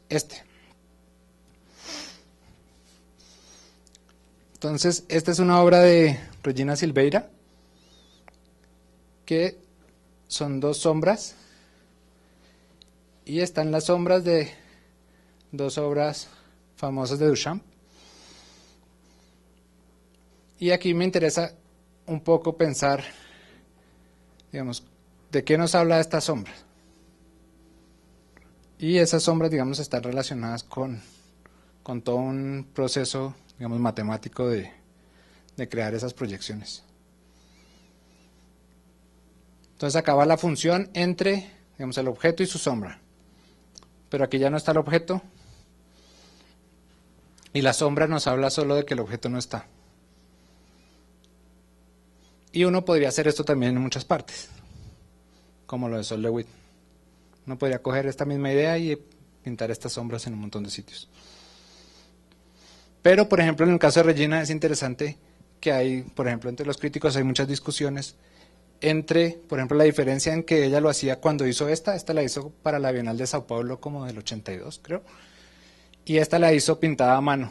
este. Entonces, esta es una obra de Regina Silveira, que son dos sombras, y están las sombras de dos obras famosas de Duchamp. Y aquí me interesa un poco pensar, digamos, de qué nos habla estas sombras. Y esas sombras, digamos, están relacionadas con todo un proceso, digamos, matemático de crear esas proyecciones. Entonces acaba la función entre, digamos, el objeto y su sombra. Pero aquí ya no está el objeto, y la sombra nos habla solo de que el objeto no está. Y uno podría hacer esto también en muchas partes, como lo de Sol LeWitt. Uno podría coger esta misma idea y pintar estas sombras en un montón de sitios. Pero, por ejemplo, en el caso de Regina es interesante que hay, por ejemplo, entre los críticos hay muchas discusiones entre, por ejemplo, la diferencia en que ella lo hacía cuando hizo esta la hizo para la Bienal de Sao Paulo como del 82, creo, y esta la hizo pintada a mano.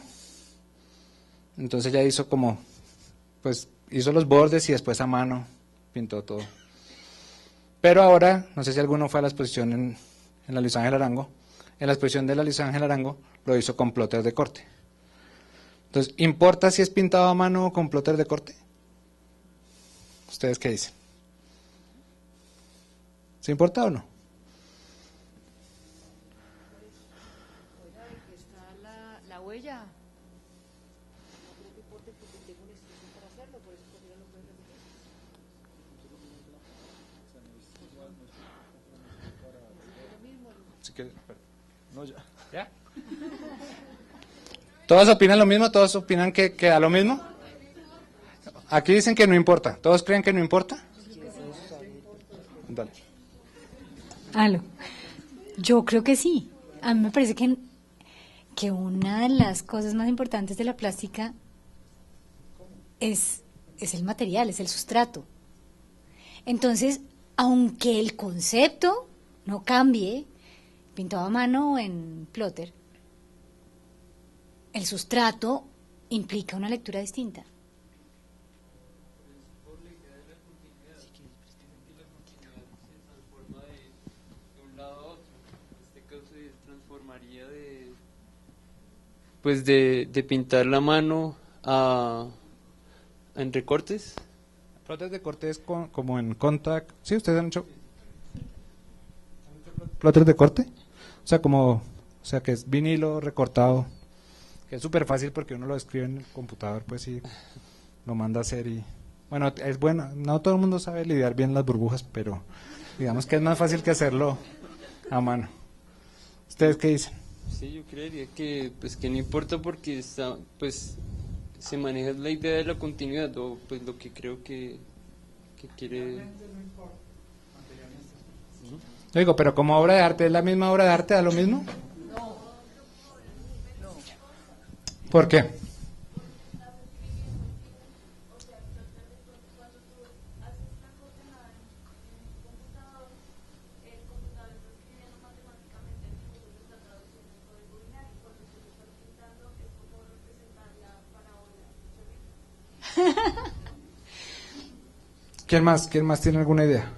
Entonces ella hizo como, pues, hizo los bordes y después a mano pintó todo. Pero ahora, no sé si alguno fue a la exposición en la Luis Ángel Arango, en la exposición de la Luis Ángel Arango lo hizo con plotter de corte. Entonces, ¿importa si es pintado a mano o con plotter de corte? ¿Ustedes qué dicen? ¿Se importa o no? Está la huella. No creo que importe porque tengo una instrucción para hacerlo, por eso cualquiera lo puede repetir. Si quieres, no, ya. ¿Ya? ¿Todos opinan lo mismo? ¿Todos opinan que da lo mismo? Aquí dicen que no importa. ¿Todos creen que no importa? Dale. Aló. Yo creo que sí. A mí me parece que una de las cosas más importantes de la plástica es el material, es el sustrato. Entonces, aunque el concepto no cambie, pintado a mano o en plotter, el sustrato implica una lectura distinta. Pues de pintar la mano en recortes. Plotter de corte es como en contact. ¿Sí? ¿Ustedes han hecho plotter de corte? O sea, que es vinilo recortado, que es súper fácil porque uno lo escribe en el computador, pues, y lo manda a hacer y... Bueno, es bueno, no todo el mundo sabe lidiar bien las burbujas, pero digamos que es más fácil que hacerlo a mano. ¿Ustedes qué dicen? Sí, yo creería que pues que no importa porque está, pues se maneja la idea de la continuidad o pues lo que creo que quiere. Yo digo, pero como obra de arte, ¿es la misma obra de arte? ¿Da lo mismo? ¿Por qué? ¿Quién más tiene alguna idea?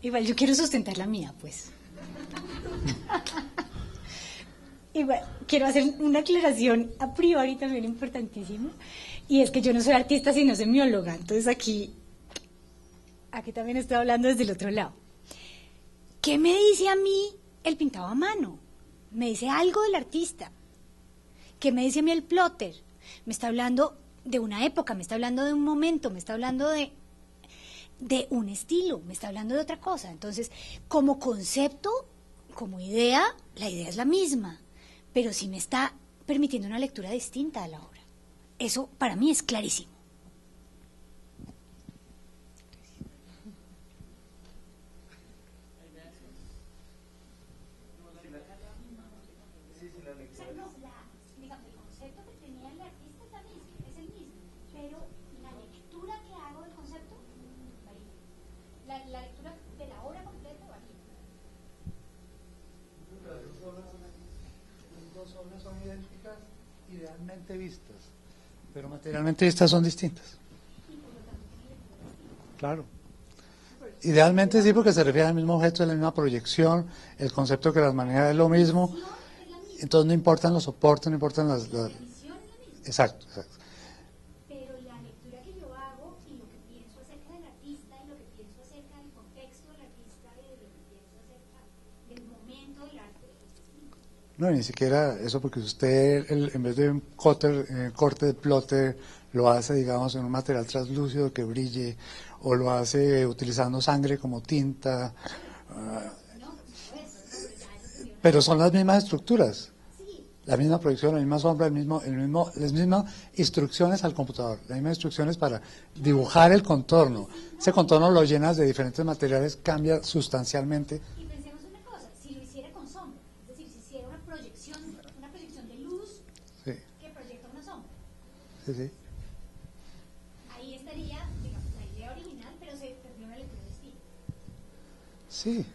Igual yo quiero sustentar la mía, pues. Igual, quiero hacer una aclaración a priori también importantísima, y es que yo no soy artista sino semióloga, entonces aquí también estoy hablando desde el otro lado. ¿Qué me dice a mí el pintado a mano? Me dice algo del artista. ¿Qué me dice a mí el plotter? Me está hablando de una época, me está hablando de un momento, me está hablando de un estilo, me está hablando de otra cosa. Entonces, como concepto, como idea, la idea es la misma, pero sí me está permitiendo una lectura distinta a la obra. Eso para mí es clarísimo. sombras son idénticas idealmente vistas, pero materialmente vistas son distintas. Claro. Idealmente sí, porque se refiere al mismo objeto, a la misma proyección, el concepto que las maneras es lo mismo, entonces no importan los soportes, no importan las... Exacto, exacto. Pero la lectura que yo hago y lo que pienso acerca del artista y lo que pienso acerca del contexto del artista y de lo que pienso acerca del momento del arte es distinto. No, ni siquiera eso, porque usted en vez de un corte de plotter lo hace, digamos, en un material translúcido que brille, o lo hace utilizando sangre como tinta, pero son las mismas estructuras, la misma proyección, la misma sombra, las mismas instrucciones al computador, las mismas instrucciones para dibujar el contorno. Ese contorno lo llenas de diferentes materiales, cambia sustancialmente. Y pensemos una cosa, si lo hiciera con sombra, es decir, si hiciera una proyección de luz Sí, que proyecta una sombra, sí, sí. ahí estaría, digamos, la idea original, pero se tendría una lectura distinta. Sí.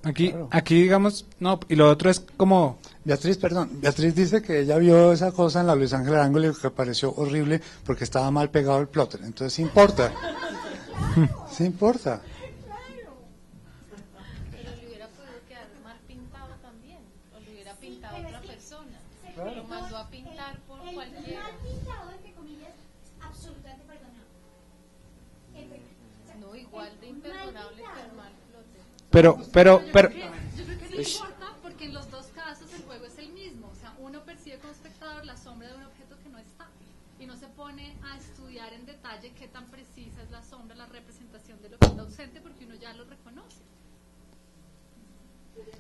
Aquí, Claro. aquí digamos, no, y lo otro es como, Beatriz dice que ella vio esa cosa en la Luis Ángel Arango y que pareció horrible porque estaba mal pegado el plotter. Entonces sí importa. Sí importa. Pero le hubiera podido quedar mal pintado también, o le hubiera pintado a otra persona. Lo mandó a pintar por El cualquiera. mal pintado, entre comillas, es absolutamente perdonable. No, igual de imperdonable que el mal plotter. pero, Yo creo que no importa porque en los dos casos el juego es el mismo. O sea, uno percibe como espectador la sombra de un objeto que no está y no se pone a estudiar en detalle qué tan precisa es la sombra, la representación de lo que está ausente, porque uno ya lo reconoce.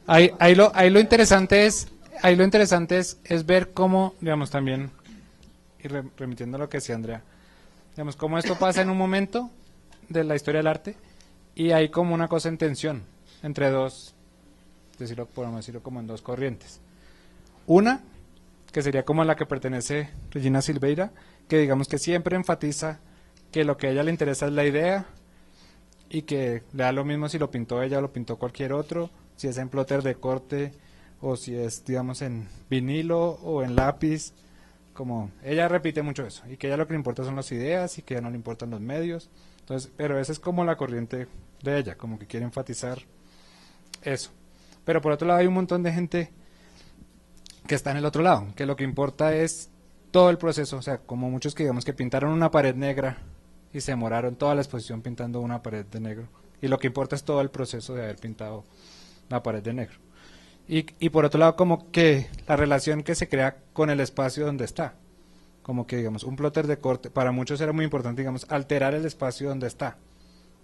ahí lo interesante es ver cómo, digamos, también, y remitiendo a lo que decía Andrea, digamos, cómo esto pasa en un momento de la historia del arte, y hay como una cosa en tensión entre dos, podemos decirlo como en dos corrientes. Una, que sería como la que pertenece Regina Silveira, que digamos que siempre enfatiza que lo que a ella le interesa es la idea, y que le da lo mismo si lo pintó ella o lo pintó cualquier otro, si es en plotter de corte o si es, digamos, en vinilo o en lápiz. Como ella repite mucho eso, y que a ella lo que le importa son las ideas y que a ella no le importan los medios. Entonces, pero esa es como la corriente de ella, como que quiere enfatizar eso. Pero por otro lado hay un montón de gente que está en el otro lado, que lo que importa es todo el proceso, o sea, como muchos que digamos que pintaron una pared negra y se demoraron toda la exposición pintando una pared de negro, y lo que importa es todo el proceso de haber pintado la pared de negro. Y por otro lado, como que la relación que se crea con el espacio donde está, como que digamos, un plotter de corte, para muchos era muy importante, digamos, alterar el espacio donde está.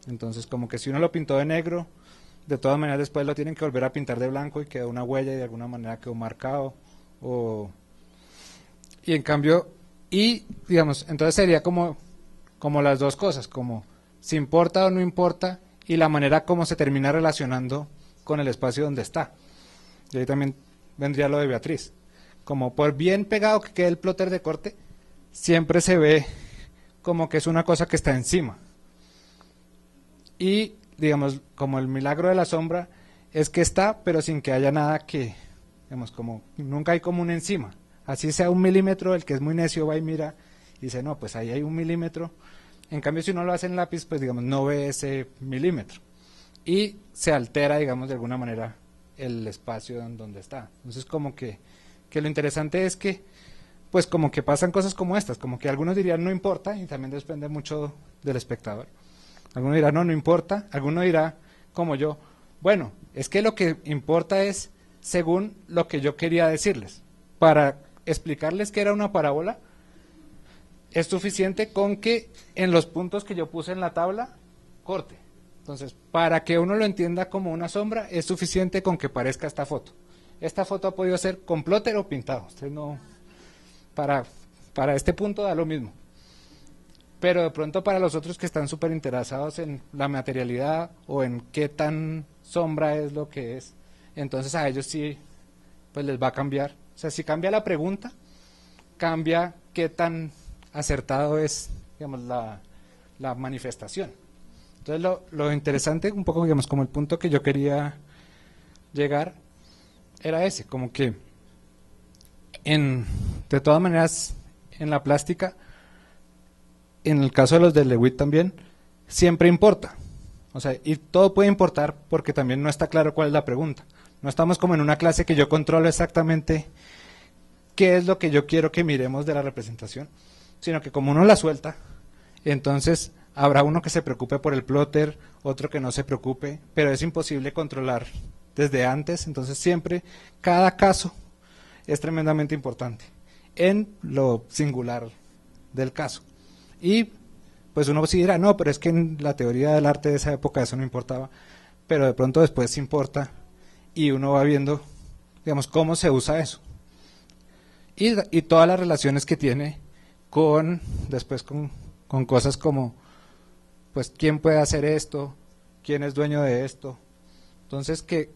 Entonces, como que si uno lo pintó de negro, de todas maneras después lo tienen que volver a pintar de blanco y quedó una huella y de alguna manera quedó marcado. Y en cambio, digamos, entonces sería como las dos cosas, como si importa o no importa, y la manera como se termina relacionando con el espacio donde está. Y ahí también vendría lo de Beatriz. Como por bien pegado que quede el plotter de corte, siempre se ve como que es una cosa que está encima. Y, digamos, como el milagro de la sombra es que está, pero sin que haya nada que, digamos, como nunca hay como un encima. Así sea 1 milímetro, el que es muy necio va y mira y dice, no, pues ahí hay 1 milímetro. En cambio, si uno lo hace en lápiz, pues, digamos, no ve ese milímetro. Y se altera, digamos, de alguna manera el espacio en donde está. Entonces, como que lo interesante es que, pues, como que pasan cosas como estas, como que algunos dirían no importa, y también depende mucho del espectador. Algunos dirán no importa, alguno dirá, como yo, bueno, es que lo que importa es según lo que yo quería decirles. Para explicarles que era una parábola, es suficiente con que en los puntos que yo puse en la tabla, corte. Entonces, para que uno lo entienda como una sombra, es suficiente con que parezca esta foto. Esta foto ha podido ser con plotter o pintado. Usted no, para este punto da lo mismo. Pero de pronto para los otros que están súper interesados en la materialidad o en qué tan sombra es lo que es, entonces a ellos sí, pues les va a cambiar. O sea, si cambia la pregunta, cambia qué tan acertado es, digamos, la manifestación. Entonces lo interesante, un poco, digamos, como el punto que yo quería llegar, era ese, como que de todas maneras, en la plástica, en el caso de los de Lewitt también, siempre importa. O sea, y todo puede importar porque también no está claro cuál es la pregunta. No estamos como en una clase que yo controlo exactamente qué es lo que yo quiero que miremos de la representación, sino que como uno la suelta, entonces habrá uno que se preocupe por el plotter, otro que no se preocupe, pero es imposible controlar desde antes, entonces siempre, cada caso es tremendamente importante en lo singular del caso. Y pues uno sí dirá, no, pero es que en la teoría del arte de esa época eso no importaba, pero de pronto después importa y uno va viendo, digamos, cómo se usa eso. Y todas las relaciones que tiene después con cosas como, pues, quién puede hacer esto, quién es dueño de esto. Entonces, que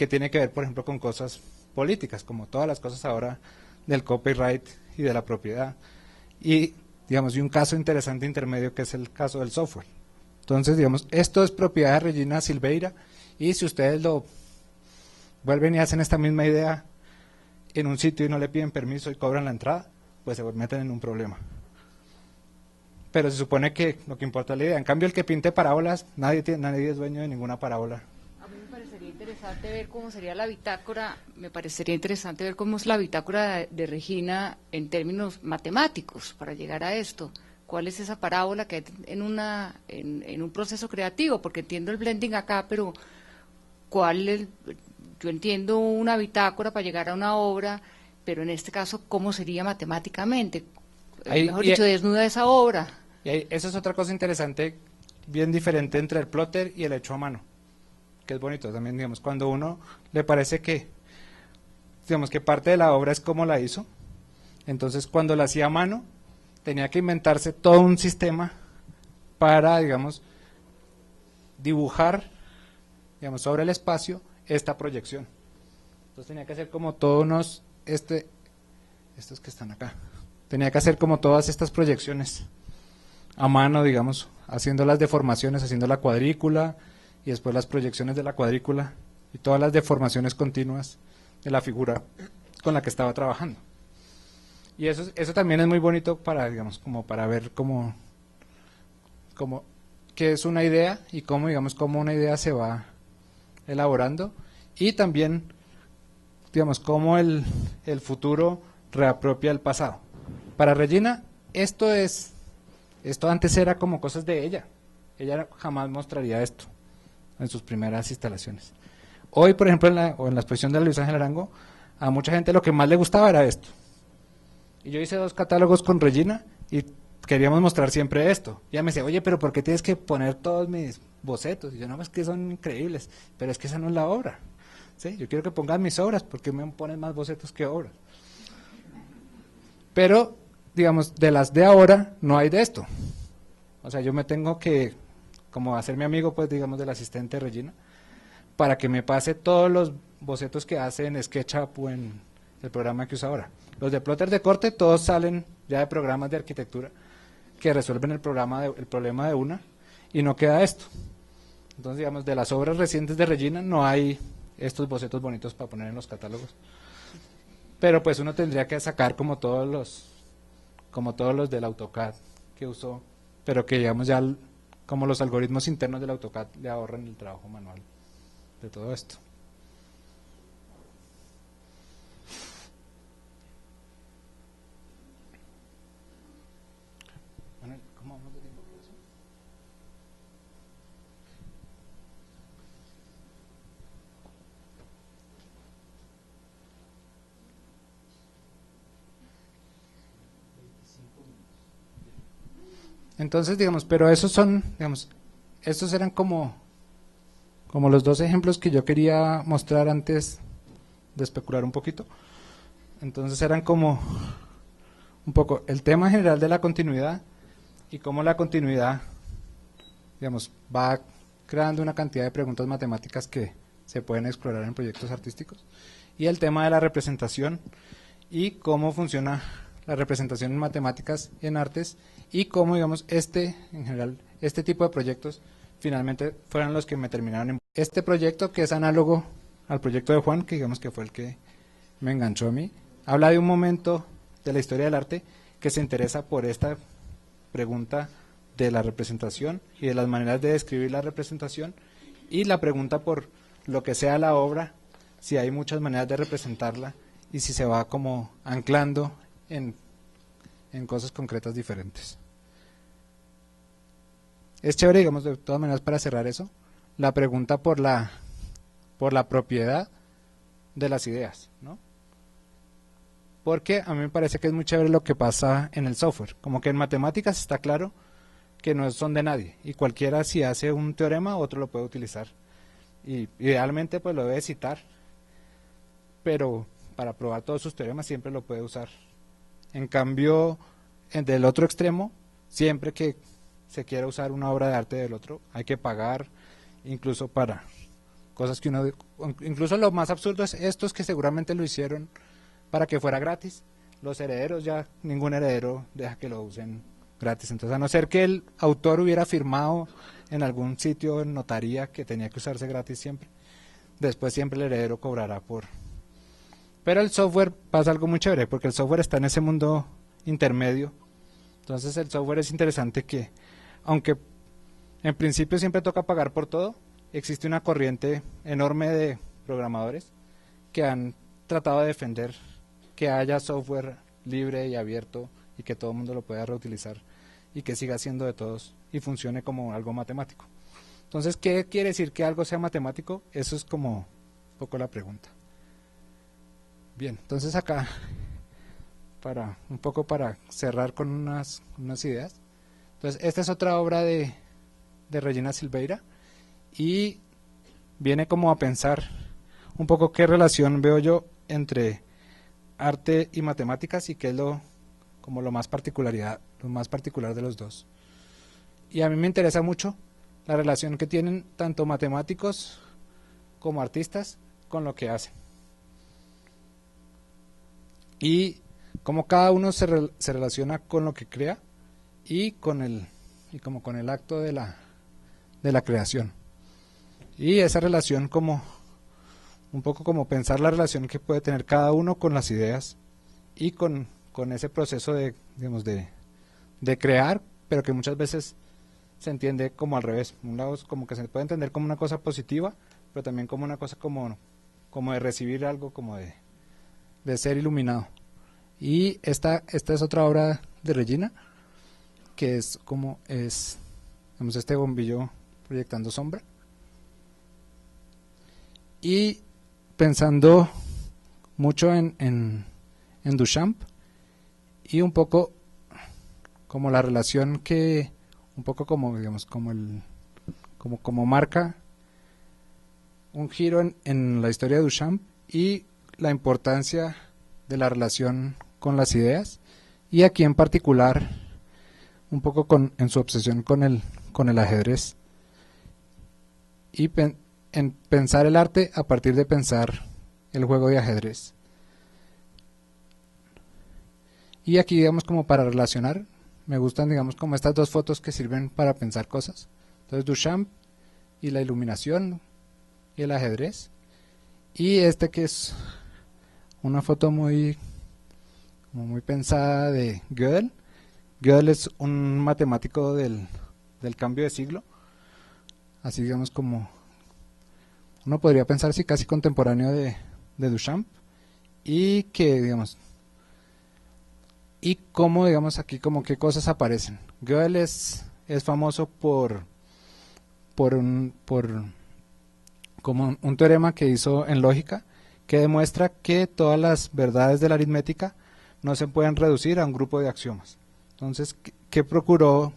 tiene que ver, por ejemplo, con cosas políticas, como todas las cosas ahora del copyright y de la propiedad. Y, digamos, y un caso interesante intermedio que es el caso del software. Entonces, digamos, esto es propiedad de Regina Silveira, y si ustedes lo vuelven y hacen esta misma idea en un sitio y no le piden permiso y cobran la entrada, pues se meten en un problema. Pero se supone que lo que importa es la idea. En cambio, el que pinte parábolas, nadie es dueño de ninguna parábola. A mí me parecería interesante ver cómo sería la bitácora, de Regina en términos matemáticos para llegar a esto. ¿Cuál es esa parábola que hay en un proceso creativo? Porque entiendo el blending acá, pero yo entiendo una bitácora para llegar a una obra, pero en este caso, ¿cómo sería matemáticamente? Mejor dicho, desnuda esa obra. Y eso es otra cosa interesante, bien diferente entre el plotter y el hecho a mano, que es bonito también, digamos, cuando uno le parece que, digamos, que parte de la obra es como la hizo, entonces cuando la hacía a mano, tenía que inventarse todo un sistema para, digamos, dibujar, digamos, sobre el espacio esta proyección. Entonces tenía que hacer como todos estos que están acá, tenía que hacer como todas estas proyecciones a mano, digamos, haciendo las deformaciones, haciendo la cuadrícula y después las proyecciones de la cuadrícula y todas las deformaciones continuas de la figura con la que estaba trabajando. Y eso también es muy bonito para, digamos, como para ver cómo qué es una idea y cómo, digamos, cómo una idea se va elaborando, y también, digamos, cómo el futuro reapropia el pasado. Para Regina, esto antes era como cosas de ella. Ella jamás mostraría esto en sus primeras instalaciones. Hoy, por ejemplo, en la exposición de Luis Ángel Arango, a mucha gente lo que más le gustaba era esto. Y yo hice 2 catálogos con Regina y queríamos mostrar siempre esto. Y ella me decía, oye, pero ¿por qué tienes que poner todos mis bocetos? Y yo, no, es que son increíbles, pero es que esa no es la obra. ¿Sí? Yo quiero que pongas mis obras, porque me ponen más bocetos que obras. Pero, digamos, de las de ahora no hay de esto. O sea, yo me tengo que, como hacerme amigo, pues, digamos, del asistente de Regina, para que me pase todos los bocetos que hace en SketchUp o en el programa que usa ahora. Los de plotter de corte, todos salen ya de programas de arquitectura que resuelven el problema de una, y no queda esto. Entonces, digamos, de las obras recientes de Regina no hay estos bocetos bonitos para poner en los catálogos. Pero pues uno tendría que sacar como todos los del AutoCAD que usó, pero que, digamos, ya como los algoritmos internos del AutoCAD le ahorran el trabajo manual de todo esto. ¿Cómo vamos de tiempo por eso? Entonces, digamos, pero esos son, digamos, estos eran como los 2 ejemplos que yo quería mostrar antes de especular un poquito. Entonces eran como un poco el tema general de la continuidad y cómo la continuidad, digamos, va creando una cantidad de preguntas matemáticas que se pueden explorar en proyectos artísticos, y el tema de la representación y cómo funciona la representación en matemáticas y en artes, y cómo, digamos, en general, este tipo de proyectos finalmente fueron los que me terminaron en este proyecto, que es análogo al proyecto de Juan, que digamos que fue el que me enganchó a mí, habla de un momento de la historia del arte que se interesa por esta pregunta de la representación y de las maneras de describir la representación, y la pregunta por lo que sea la obra, si hay muchas maneras de representarla y si se va como anclando en cosas concretas diferentes. Es chévere, digamos, de todas maneras, para cerrar eso, la pregunta por la propiedad de las ideas, ¿no? Porque a mí me parece que es muy chévere lo que pasa en el software, como que en matemáticas está claro que no son de nadie, y cualquiera, si hace un teorema, otro lo puede utilizar, y idealmente pues lo debe citar, pero para probar todos sus teoremas siempre lo puede usar. En cambio, del otro extremo, siempre que se quiera usar una obra de arte del otro, hay que pagar, incluso para cosas que uno, incluso lo más absurdo es estos que seguramente lo hicieron para que fuera gratis. Los herederos, ya ningún heredero deja que lo usen gratis. Entonces, a no ser que el autor hubiera firmado en algún sitio en notaría que tenía que usarse gratis siempre, después siempre el heredero cobrará por... Pero el software pasa algo muy chévere, porque el software está en ese mundo intermedio. Entonces el software es interesante que, aunque en principio siempre toca pagar por todo, existe una corriente enorme de programadores que han tratado de defender que haya software libre y abierto y que todo el mundo lo pueda reutilizar y que siga siendo de todos y funcione como algo matemático. Entonces, ¿qué quiere decir que algo sea matemático? Eso es como un poco la pregunta. Bien, entonces acá, un poco para cerrar con unas ideas. Entonces, esta es otra obra de Regina Silveira, y viene como a pensar un poco qué relación veo yo entre arte y matemáticas y qué es como lo más particular de los dos. Y a mí me interesa mucho la relación que tienen tanto matemáticos como artistas con lo que hacen. Y cómo cada uno se relaciona con lo que crea y con el acto de la creación. Y esa relación, como un poco como pensar la relación que puede tener cada uno con las ideas y con ese proceso de crear, pero que muchas veces se entiende como al revés. Un lado es como que se puede entender como una cosa positiva, pero también como una cosa como de recibir algo, como de ser iluminado. Y esta es otra obra de Regina, que es este bombillo proyectando sombra. Y pensando mucho en Duchamp, y un poco como la relación que, un poco como, digamos, como marca un giro en la historia de Duchamp, y la importancia de la relación con las ideas, y aquí en particular un poco en su obsesión con el ajedrez, y en pensar el arte a partir de pensar el juego de ajedrez. Y aquí, digamos, como para relacionar, me gustan, digamos, como estas dos fotos que sirven para pensar cosas. Entonces, Duchamp y la iluminación y el ajedrez, y que es una foto muy pensada de Gödel. Gödel es un matemático del cambio de siglo, así, digamos, como uno podría pensar así, casi contemporáneo de Duchamp, y que, digamos, y cómo, digamos, aquí como qué cosas aparecen. Gödel es famoso por como un teorema que hizo en lógica, que demuestra que todas las verdades de la aritmética no se pueden reducir a un grupo de axiomas. Entonces, ¿qué procuró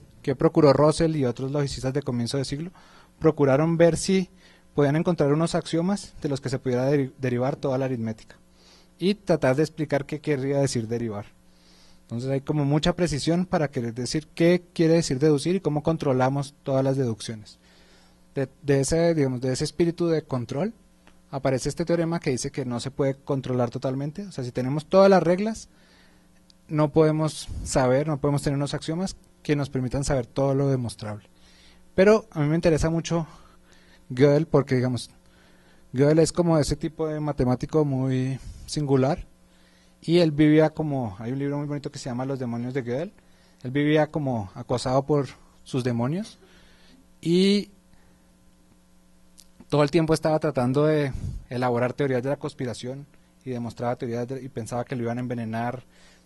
Russell y otros logicistas de comienzo de siglo? Procuraron ver si podían encontrar unos axiomas de los que se pudiera derivar toda la aritmética, y tratar de explicar qué querría decir derivar. Entonces hay como mucha precisión para querer decir qué quiere decir deducir y cómo controlamos todas las deducciones. De ese espíritu de control aparece este teorema que dice que no se puede controlar totalmente. O sea, si tenemos todas las reglas, no podemos tener unos axiomas que nos permitan saber todo lo demostrable. Pero a mí me interesa mucho Gödel porque, digamos, Gödel es como ese tipo de matemático muy singular, y él vivía como, hay un libro muy bonito que se llama Los demonios de Gödel, él vivía como acosado por sus demonios y todo el tiempo estaba tratando de elaborar teorías de la conspiración y demostraba y pensaba que lo iban a envenenar,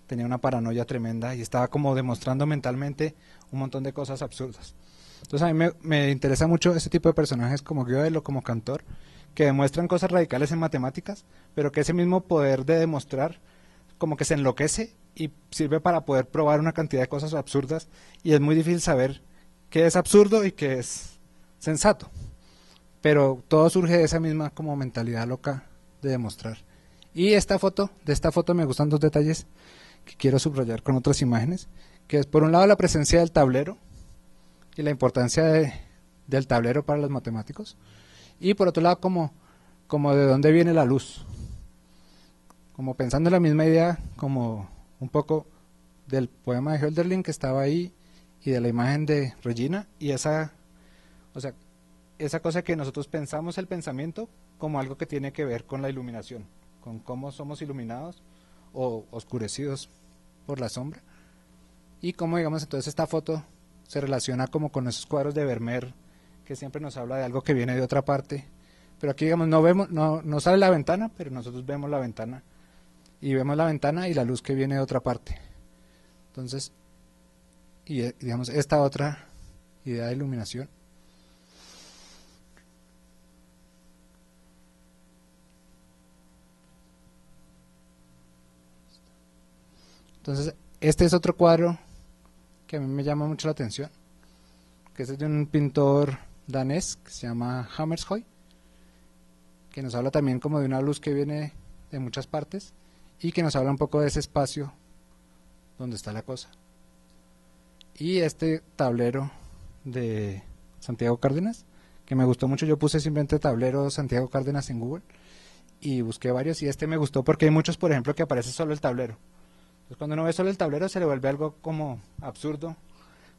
tenía una paranoia tremenda y estaba como demostrando mentalmente un montón de cosas absurdas. Entonces a mí me interesa mucho ese tipo de personajes como Gödel o como Cantor, que demuestran cosas radicales en matemáticas, pero que ese mismo poder de demostrar como que se enloquece y sirve para poder probar una cantidad de cosas absurdas y es muy difícil saber qué es absurdo y qué es sensato. Pero todo surge de esa misma como mentalidad loca de demostrar. Y de esta foto me gustan dos detalles que quiero subrayar con otras imágenes, que es por un lado la presencia del tablero y la importancia del tablero para los matemáticos, y por otro lado como de dónde viene la luz, como pensando en la misma idea, como un poco del poema de Hölderlin que estaba ahí y de la imagen de Regina y esa cosa que nosotros pensamos el pensamiento como algo que tiene que ver con la iluminación, con cómo somos iluminados o oscurecidos por la sombra, y cómo digamos entonces esta foto se relaciona como con esos cuadros de Vermeer que siempre nos habla de algo que viene de otra parte, pero aquí digamos no sale la ventana, pero nosotros vemos la ventana y la luz que viene de otra parte. Entonces, y digamos esta otra idea de iluminación. Entonces, este es otro cuadro que a mí me llama mucho la atención, que es de un pintor danés que se llama Hammershøi, que nos habla también como de una luz que viene de muchas partes y que nos habla un poco de ese espacio donde está la cosa. Y este tablero de Santiago Cárdenas, que me gustó mucho, yo puse simplemente tablero Santiago Cárdenas en Google y busqué varios, y este me gustó porque hay muchos, por ejemplo, que aparece solo el tablero. Entonces cuando uno ve solo el tablero se le vuelve algo como absurdo,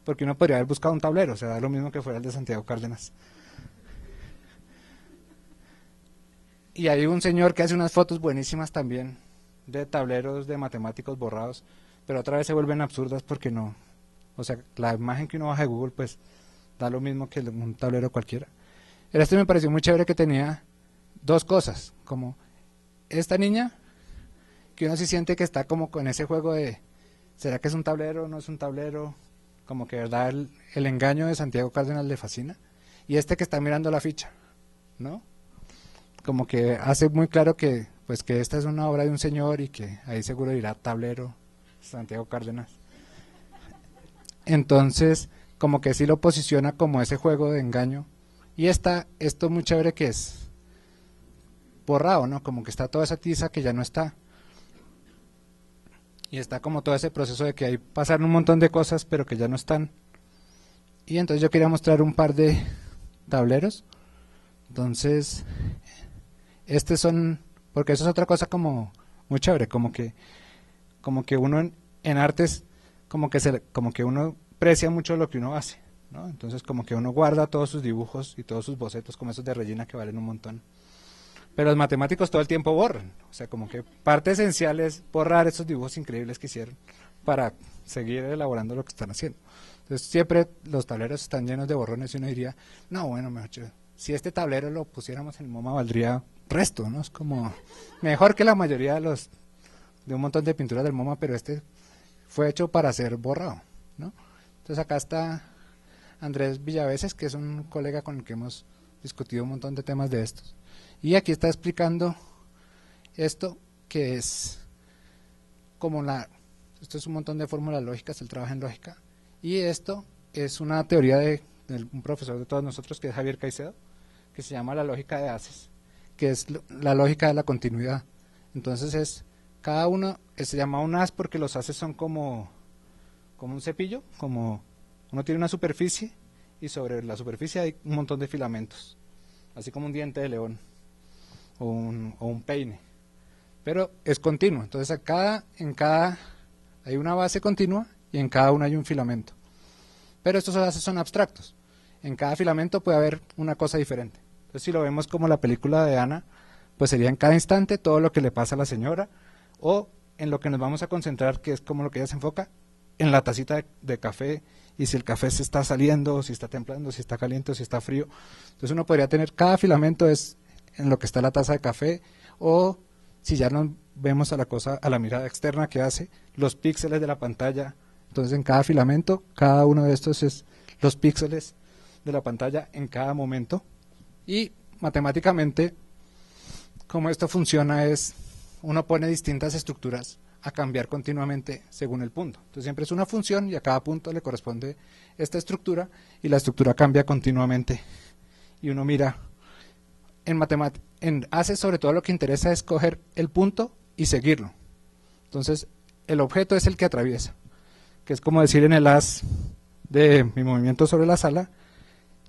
porque uno podría haber buscado un tablero, o sea, da lo mismo que fuera el de Santiago Cárdenas. Y hay un señor que hace unas fotos buenísimas también de tableros de matemáticos borrados, pero otra vez se vuelven absurdas porque no, o sea, la imagen que uno baja de Google pues da lo mismo que un tablero cualquiera. Este me pareció muy chévere, que tenía dos cosas, como esta niña, que uno sí siente que está como con ese juego de ¿será que es un tablero o no es un tablero? Como que verdad el engaño de Santiago Cárdenas le fascina. Y este que está mirando la ficha, ¿no? Como que hace muy claro que pues que esta es una obra de un señor y que ahí seguro dirá tablero Santiago Cárdenas. Entonces, como que sí lo posiciona como ese juego de engaño. Y esto muy chévere que es borrado, ¿no? Como que está toda esa tiza que ya no está. Y está como todo ese proceso de que ahí pasaron un montón de cosas pero que ya no están. Y entonces yo quería mostrar un par de tableros. Entonces, porque eso es otra cosa como muy chévere, como que uno en artes como que uno aprecia mucho lo que uno hace, ¿no? Entonces como que uno guarda todos sus dibujos y todos sus bocetos, como esos de Regina que valen un montón. Pero los matemáticos todo el tiempo borran, o sea, como que parte esencial es borrar esos dibujos increíbles que hicieron para seguir elaborando lo que están haciendo. Entonces siempre los tableros están llenos de borrones y uno diría, no, bueno, si este tablero lo pusiéramos en el MoMA valdría resto, ¿no? Es como mejor que la mayoría de un montón de pinturas del MoMA, pero este fue hecho para ser borrado, ¿no? Entonces acá está Andrés Villaveses, que es un colega con el que hemos discutido un montón de temas de estos. Y aquí está explicando esto, que es como esto es un montón de fórmulas lógicas, él trabaja en lógica, y esto es una teoría de un profesor de todos nosotros, que es Javier Caicedo, que se llama la lógica de haces, que es la lógica de la continuidad. Entonces cada uno se llama un haz porque los haces son como un cepillo, como uno tiene una superficie y sobre la superficie hay un montón de filamentos, así como un diente de león o un peine, pero es continuo. Entonces en cada hay una base continua y en cada una hay un filamento, pero estos haces son abstractos. En cada filamento puede haber una cosa diferente. Entonces si lo vemos como la película de Ana, pues sería en cada instante todo lo que le pasa a la señora, o en lo que nos vamos a concentrar, que es como lo que ella se enfoca, en la tacita de café, y si el café se está saliendo, si está templando, si está caliente o si está frío. Entonces uno podría tener, cada filamento es en lo que está la taza de café, o si ya nos vemos a la cosa, a la mirada externa que hace, los píxeles de la pantalla. Entonces en cada filamento, cada uno de estos es los píxeles de la pantalla en cada momento. Y matemáticamente, como esto funciona es, uno pone distintas estructuras a cambiar continuamente según el punto. Entonces siempre es una función y a cada punto le corresponde esta estructura y la estructura cambia continuamente. Y uno mira, en ACE sobre todo lo que interesa es coger el punto y seguirlo. Entonces el objeto es el que atraviesa, que es como decir en el haz de mi movimiento sobre la sala,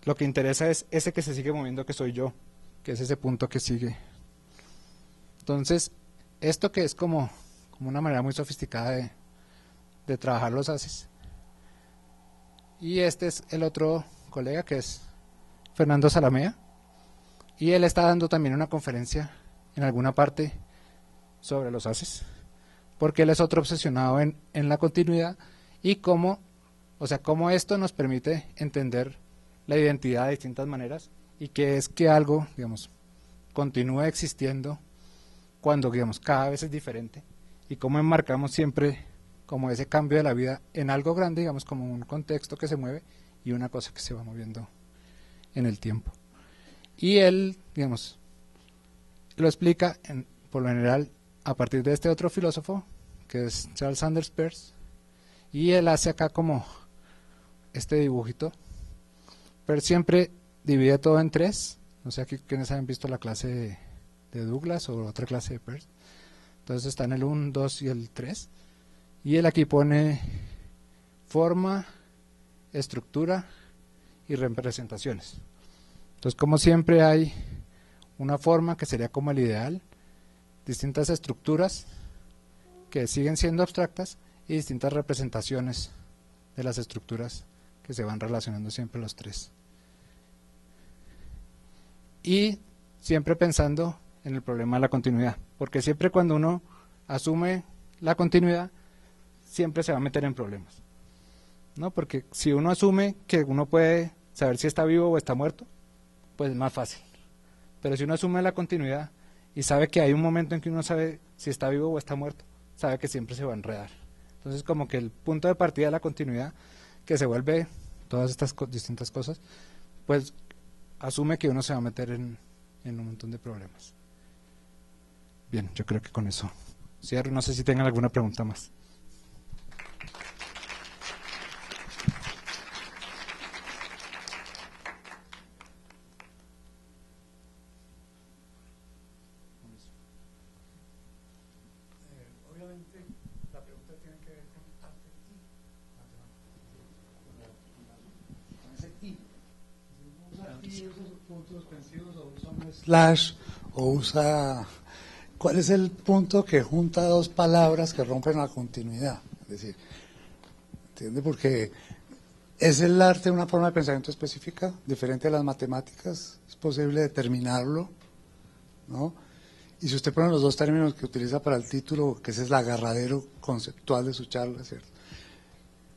lo que interesa es ese que se sigue moviendo, que soy yo, que es ese punto que sigue. Entonces, esto que es como una manera muy sofisticada de trabajar los haces. Y este es el otro colega, que es Fernando Zalamea, y él está dando también una conferencia en alguna parte sobre los haces, porque él es otro obsesionado en la continuidad y cómo esto nos permite entender la identidad de distintas maneras, y que es que algo, digamos, continúa existiendo cuando, digamos, cada vez es diferente, y cómo enmarcamos siempre como ese cambio de la vida en algo grande, digamos, como un contexto que se mueve y una cosa que se va moviendo en el tiempo. Y él, digamos, lo explica por lo general a partir de este otro filósofo, que es Charles Sanders Peirce, y él hace acá como este dibujito. Peirce siempre divide todo en tres. No sé aquí quienes han visto la clase de Douglas o otra clase de Peirce. Entonces está en el 1, 2 y el 3. Y él aquí pone forma, estructura y representaciones. Entonces, como siempre hay una forma que sería como el ideal, distintas estructuras que siguen siendo abstractas y distintas representaciones de las estructuras que se van relacionando siempre los tres. Y siempre pensando en el problema de la continuidad, porque siempre cuando uno asume la continuidad, siempre se va a meter en problemas, ¿no? Porque si uno asume que uno puede saber si está vivo o está muerto, pues es más fácil. Pero si uno asume la continuidad y sabe que hay un momento en que uno sabe si está vivo o está muerto, sabe que siempre se va a enredar. Entonces, como que el punto de partida de la continuidad, que se vuelve todas estas distintas cosas, pues asume que uno se va a meter en un montón de problemas. Bien, yo creo que con eso cierro. No sé si tengan alguna pregunta más. Obviamente, la pregunta tiene que ver con arte y matemáticas. Con ese y. ¿Usa puntos suspensivos o usa un slash o usa... ¿Cuál es el punto que junta dos palabras que rompen la continuidad? Es decir, ¿entiende? Porque ¿es el arte una forma de pensamiento específica, diferente a las matemáticas? ¿Es posible determinarlo? ¿No? Y si usted pone los dos términos que utiliza para el título, que ese es el agarradero conceptual de su charla, ¿cierto?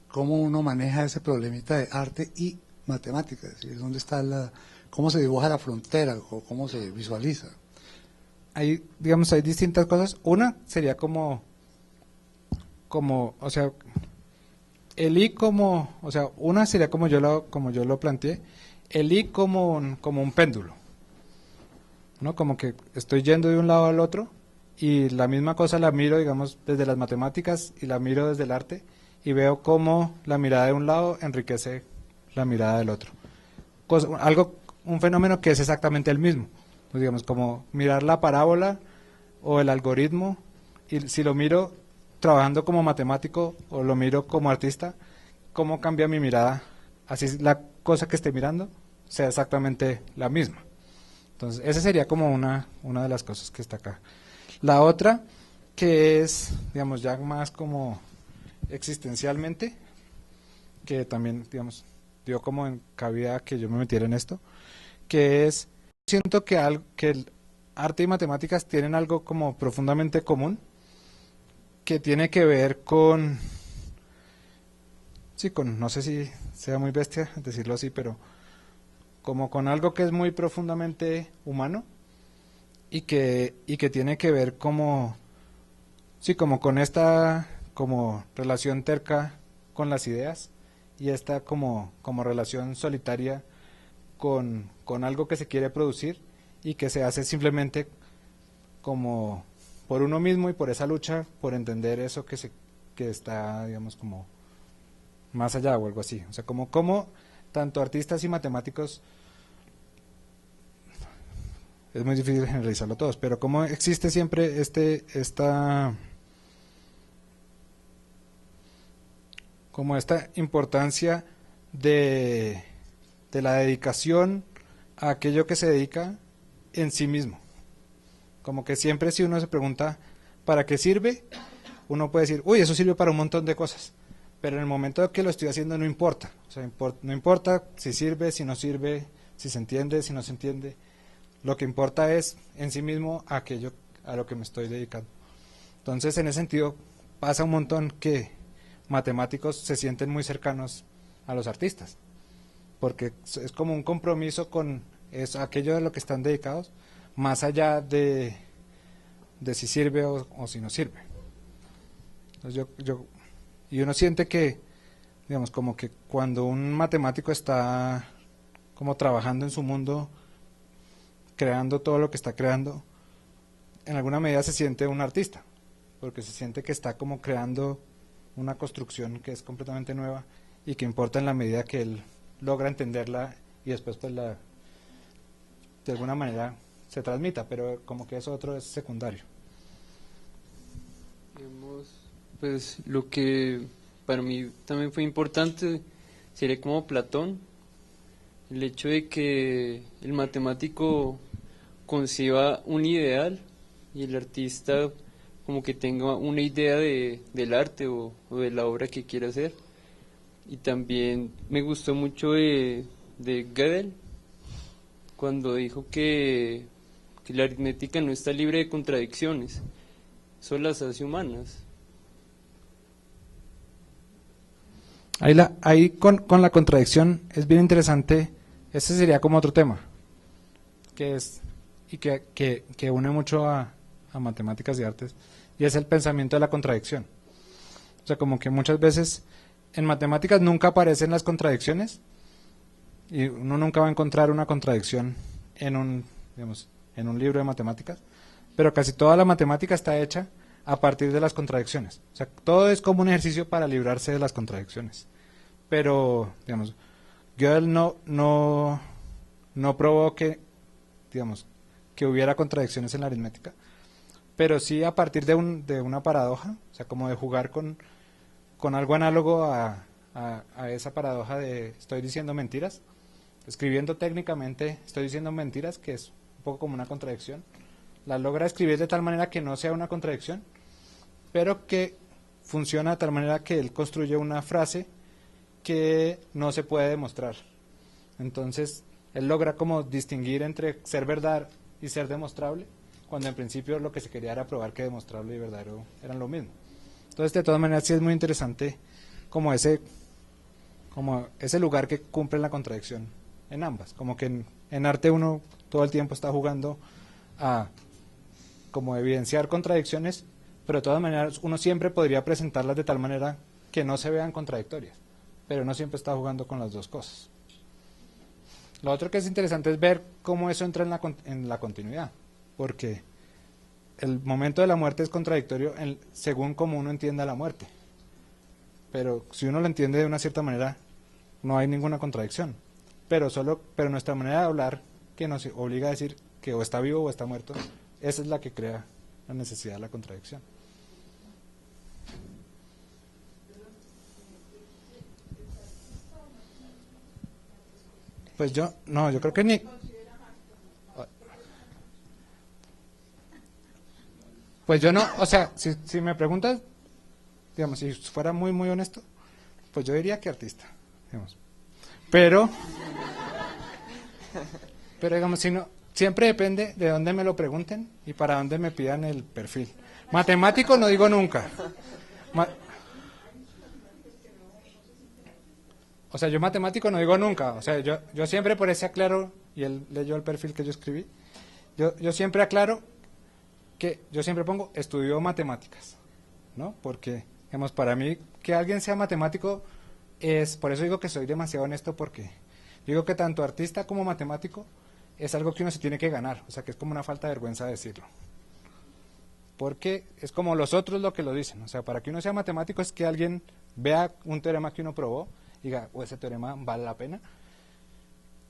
¿Cómo uno maneja ese problemita de arte y matemáticas? Es decir, ¿dónde está cómo se dibuja la frontera o cómo se visualiza? Hay distintas cosas. Una sería o sea, el I una sería como yo lo planteé, el I como un péndulo, ¿no? Como que estoy yendo de un lado al otro y la misma cosa la miro, digamos, desde las matemáticas y la miro desde el arte y veo cómo la mirada de un lado enriquece la mirada del otro. Un fenómeno que es exactamente el mismo. Pues digamos, como mirar la parábola o el algoritmo, y si lo miro trabajando como matemático o lo miro como artista, cómo cambia mi mirada, así la cosa que esté mirando sea exactamente la misma. Entonces, esa sería como una de las cosas que está acá. La otra, que es, digamos, ya más como existencialmente, que también, digamos, dio como en cabida que yo me metiera en esto, que es, siento que el arte y matemáticas tienen algo como profundamente común, que tiene que ver con, sí, con, no sé si sea muy bestia decirlo así, pero como con algo que es muy profundamente humano y que tiene que ver como, sí, como con esta como relación terca con las ideas y esta como relación solitaria con algo que se quiere producir y que se hace simplemente como por uno mismo y por esa lucha por entender eso que está, digamos, como más allá o algo así. O sea, como tanto artistas y matemáticos, es muy difícil generalizarlo todos, pero como existe siempre esta importancia de la dedicación a aquello que se dedica en sí mismo. Como que siempre si uno se pregunta ¿para qué sirve? Uno puede decir, uy, eso sirve para un montón de cosas, pero en el momento que lo estoy haciendo no importa. O sea, no importa si sirve, si no sirve, si se entiende, si no se entiende. Lo que importa es en sí mismo aquello a lo que me estoy dedicando. Entonces, en ese sentido, pasa un montón que matemáticos se sienten muy cercanos a los artistas, porque es como un compromiso con aquello de lo que están dedicados, más allá de si sirve o si no sirve. Entonces y uno siente que, digamos, como que cuando un matemático está como trabajando en su mundo, creando todo lo que está creando, en alguna medida se siente un artista, porque se siente que está como creando una construcción que es completamente nueva y que importa en la medida que él logra entenderla y después pues de alguna manera se transmita, pero como que eso otro es secundario. Digamos, pues lo que para mí también fue importante sería como Platón, el hecho de que el matemático conciba un ideal y el artista como que tenga una idea del arte o de la obra que quiere hacer. Y también me gustó mucho de Gödel cuando dijo que la aritmética no está libre de contradicciones, eso las hace humanas. Ahí con la contradicción es bien interesante, ese sería como otro tema, que es y que une mucho a matemáticas y artes, y es el pensamiento de la contradicción. O sea, como que muchas veces en matemáticas nunca aparecen las contradicciones, y uno nunca va a encontrar una contradicción en un libro de matemáticas, pero casi toda la matemática está hecha a partir de las contradicciones. O sea, todo es como un ejercicio para librarse de las contradicciones. Pero, digamos, Gödel no probó que hubiera contradicciones en la aritmética, pero sí a partir de una paradoja, o sea, como de jugar con algo análogo a esa paradoja de estoy diciendo mentiras, escribiendo técnicamente estoy diciendo mentiras, que es un poco como una contradicción, la logra escribir de tal manera que no sea una contradicción, pero que funciona de tal manera que él construye una frase que no se puede demostrar. Entonces, él logra como distinguir entre ser verdad y ser demostrable, cuando en principio lo que se quería era probar que demostrable y verdadero eran lo mismo. Entonces, de todas maneras, sí es muy interesante como ese lugar que cumple la contradicción en ambas. Como que en arte uno todo el tiempo está jugando a como evidenciar contradicciones, pero de todas maneras uno siempre podría presentarlas de tal manera que no se vean contradictorias, pero no siempre está jugando con las dos cosas. Lo otro que es interesante es ver cómo eso entra en la continuidad, porque el momento de la muerte es contradictorio según cómo uno entienda la muerte, pero si uno lo entiende de una cierta manera no hay ninguna contradicción, pero nuestra manera de hablar, que nos obliga a decir que o está vivo o está muerto, esa es la que crea la necesidad de la contradicción. Pues yo creo que ni... Pues yo no, o sea, si me preguntas, digamos, si fuera muy, muy honesto, pues yo diría que artista, digamos. Pero digamos, siempre depende de dónde me lo pregunten y para dónde me pidan el perfil. Matemático no digo nunca. O sea, yo matemático no digo nunca. O sea, yo siempre por ese aclaro, y él leyó el perfil que yo escribí, yo siempre aclaro que yo siempre pongo estudio matemáticas, ¿no? Porque, digamos, para mí que alguien sea matemático es, por eso digo que soy demasiado honesto, porque digo que tanto artista como matemático es algo que uno se tiene que ganar, o sea, que es como una falta de vergüenza decirlo. Porque es como los otros lo que lo dicen, o sea, para que uno sea matemático es que alguien vea un teorema que uno probó y diga, ese teorema vale la pena.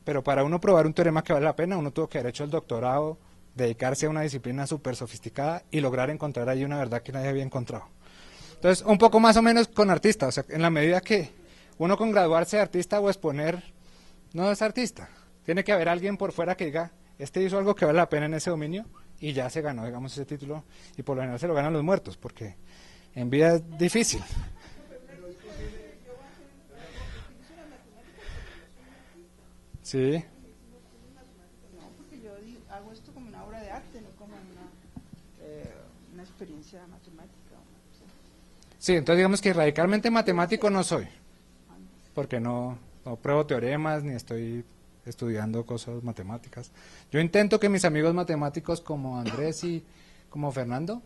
Pero para uno probar un teorema que vale la pena, uno tuvo que haber hecho el doctorado, dedicarse a una disciplina súper sofisticada y lograr encontrar ahí una verdad que nadie había encontrado. Entonces, un poco más o menos con artista, o sea, en la medida que uno con graduarse de artista o exponer no es artista, tiene que haber alguien por fuera que diga, este hizo algo que vale la pena en ese dominio y ya se ganó, digamos, ese título, y por lo general se lo ganan los muertos, porque en vida es difícil. Sí. No, porque yo hago esto como una obra de arte, no como una experiencia matemática. Sí, entonces digamos que radicalmente matemático no soy, porque no pruebo teoremas ni estoy estudiando cosas matemáticas. Yo intento que mis amigos matemáticos como Andrés y como Fernando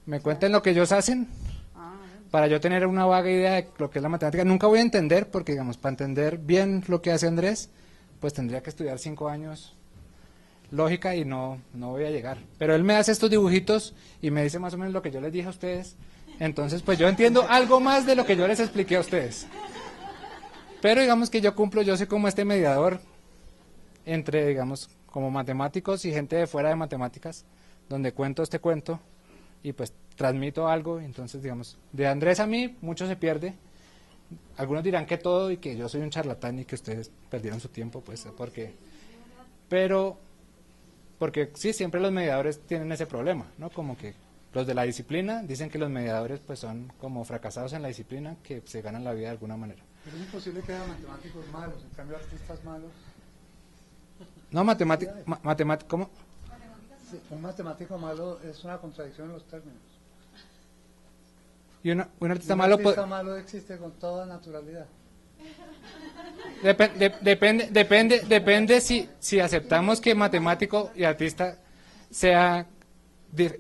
me cuenten lo que ellos hacen para yo tener una vaga idea de lo que es la matemática. Nunca voy a entender, porque digamos, para entender bien lo que hace Andrés, pues tendría que estudiar 5 años lógica y no voy a llegar. Pero él me hace estos dibujitos y me dice más o menos lo que yo les dije a ustedes. Entonces, pues yo entiendo algo más de lo que yo les expliqué a ustedes. Pero digamos que yo soy como este mediador entre, digamos, como matemáticos y gente de fuera de matemáticas, donde cuento este cuento y pues transmito algo. Entonces, digamos, de Andrés a mí mucho se pierde. Algunos dirán que todo y que yo soy un charlatán y que ustedes perdieron su tiempo, pues, porque sí, siempre los mediadores tienen ese problema, ¿no? Como que los de la disciplina dicen que los mediadores pues son como fracasados en la disciplina, que se ganan la vida de alguna manera. Pero es imposible que haya matemáticos malos, en cambio artistas malos. No, matemático, ¿cómo? Sí, un matemático malo es una contradicción en los términos. Y un artista Un malo... artista malo existe con toda naturalidad. Depende si aceptamos que matemático y artista sea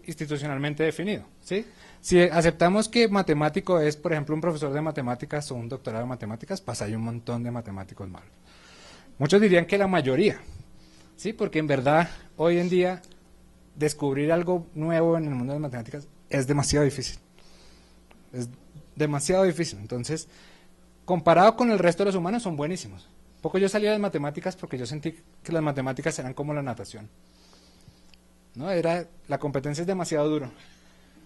institucionalmente definido, ¿sí? Si aceptamos que matemático es, por ejemplo, un profesor de matemáticas o un doctorado de matemáticas, pues hay un montón de matemáticos malos. Muchos dirían que la mayoría, ¿sí? Porque en verdad, hoy en día, descubrir algo nuevo en el mundo de las matemáticas es demasiado difícil. Es demasiado difícil. Entonces, comparado con el resto de los humanos, son buenísimos. Poco yo salí de las matemáticas porque yo sentí que las matemáticas eran como la natación, ¿no? La competencia es demasiado duro.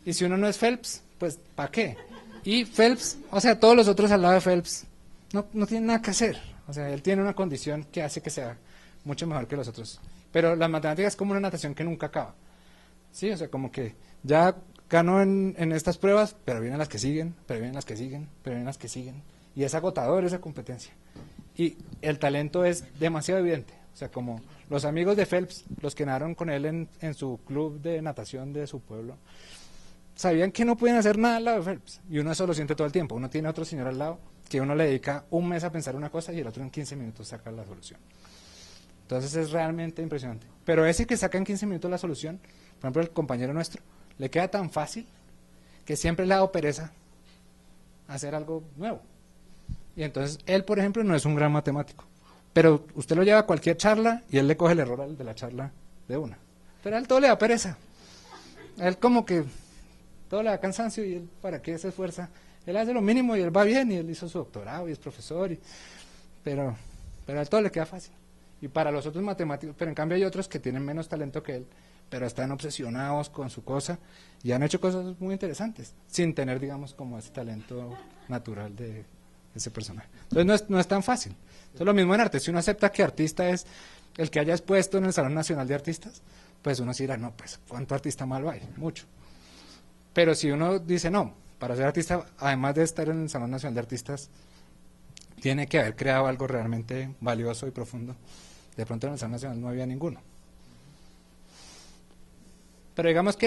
Y si uno no es Phelps, pues ¿para qué? Y Phelps, o sea, todos los otros al lado de Phelps no tienen nada que hacer. O sea, él tiene una condición que hace que sea mucho mejor que los otros. Pero las matemáticas es como una natación que nunca acaba. Sí, o sea, como que ya ganó en estas pruebas, pero vienen las que siguen, pero vienen las que siguen, pero vienen las que siguen. Y es agotador esa competencia. Y el talento es demasiado evidente. O sea, como los amigos de Phelps, los que nadaron con él en su club de natación de su pueblo, sabían que no podían hacer nada al lado de Phelps. Y uno eso lo siente todo el tiempo. Uno tiene otro señor al lado que uno le dedica un mes a pensar una cosa y el otro en 15 minutos saca la solución. Entonces es realmente impresionante. Pero ese que saca en 15 minutos la solución, por ejemplo, el compañero nuestro, le queda tan fácil que siempre le ha dado pereza hacer algo nuevo. Y entonces él, por ejemplo, no es un gran matemático. Pero usted lo lleva a cualquier charla y él le coge el error al de la charla de una. Pero a él todo le da pereza. A él como que todo le da cansancio y él, ¿para qué se esfuerza? Él hace lo mínimo y él va bien y él hizo su doctorado y es profesor. Pero a él todo le queda fácil. Y para los otros matemáticos, pero en cambio hay otros que tienen menos talento que él, pero están obsesionados con su cosa y han hecho cosas muy interesantes, sin tener, digamos, como ese talento natural de ese personaje. Entonces no es tan fácil. Entonces lo mismo en arte, si uno acepta que artista es el que haya expuesto en el Salón Nacional de Artistas, pues uno dirá, no, pues ¿cuánto artista malo hay? Mucho. Pero si uno dice, no, para ser artista, además de estar en el Salón Nacional de Artistas, tiene que haber creado algo realmente valioso y profundo. De pronto en el Salón Nacional no había ninguno. Pero digamos que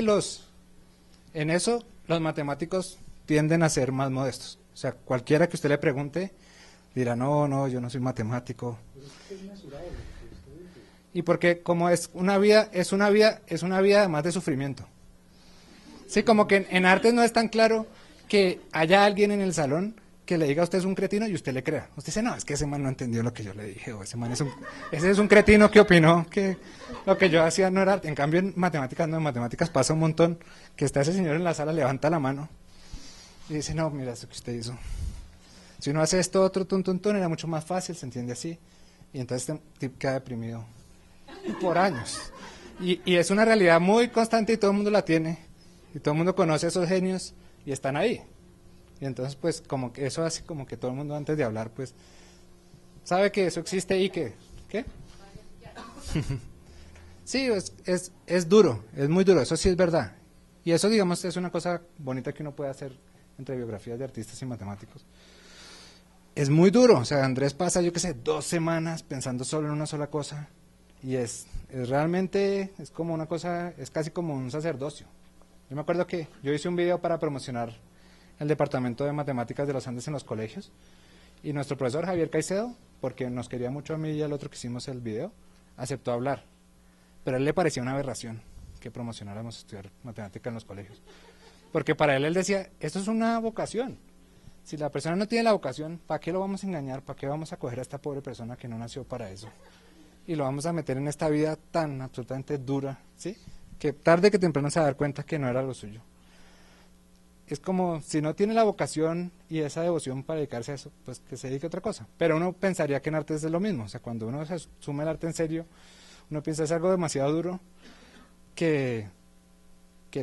en eso los matemáticos tienden a ser más modestos. O sea, cualquiera que usted le pregunte dirá, no, yo no soy matemático. Y porque como es una vida además de sufrimiento. Sí, como que en artes no es tan claro que haya alguien en el salón que le diga a usted es un cretino y usted le crea. Usted dice, no, es que ese man no entendió lo que yo le dije, o ese es un cretino que opinó que lo que yo hacía no era arte. En cambio, en matemáticas pasa un montón, que está ese señor en la sala, levanta la mano y dice, no, mira eso que usted hizo. Si uno hace esto, otro, era mucho más fácil, se entiende así. Y entonces este tipo queda deprimido por años. Y es una realidad muy constante y todo el mundo la tiene. Y todo el mundo conoce a esos genios y están ahí. Y entonces, pues, como que eso hace como que todo el mundo antes de hablar, pues, sabe que eso existe y que, ¿qué? Sí, es duro, es muy duro, eso sí es verdad. Y eso, digamos, es una cosa bonita que uno puede hacer entre biografías de artistas y matemáticos. Es muy duro, o sea, Andrés pasa, yo qué sé, 2 semanas pensando solo en una sola cosa. Y es realmente, es como una cosa, es casi como un sacerdocio. Yo me acuerdo que yo hice un video para promocionar el departamento de matemáticas de los Andes en los colegios, y nuestro profesor Javier Caicedo, porque nos quería mucho a mí y al otro que hicimos el video, aceptó hablar, pero a él le parecía una aberración que promocionáramos estudiar matemática en los colegios, porque para él decía, esto es una vocación, si la persona no tiene la vocación, ¿para qué lo vamos a engañar? ¿Para qué vamos a coger a esta pobre persona que no nació para eso? Y lo vamos a meter en esta vida tan absolutamente dura, ¿sí? Que tarde que temprano se va a dar cuenta que no era lo suyo. Es como, si no tiene la vocación y esa devoción para dedicarse a eso, pues que se dedique a otra cosa. Pero uno pensaría que en arte es lo mismo. O sea, cuando uno se asume el arte en serio, uno piensa es algo demasiado duro que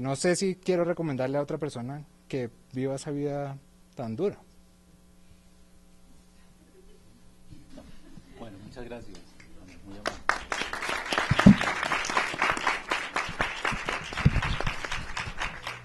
no sé si quiero recomendarle a otra persona que viva esa vida tan dura. Bueno, muchas gracias. Muy amable.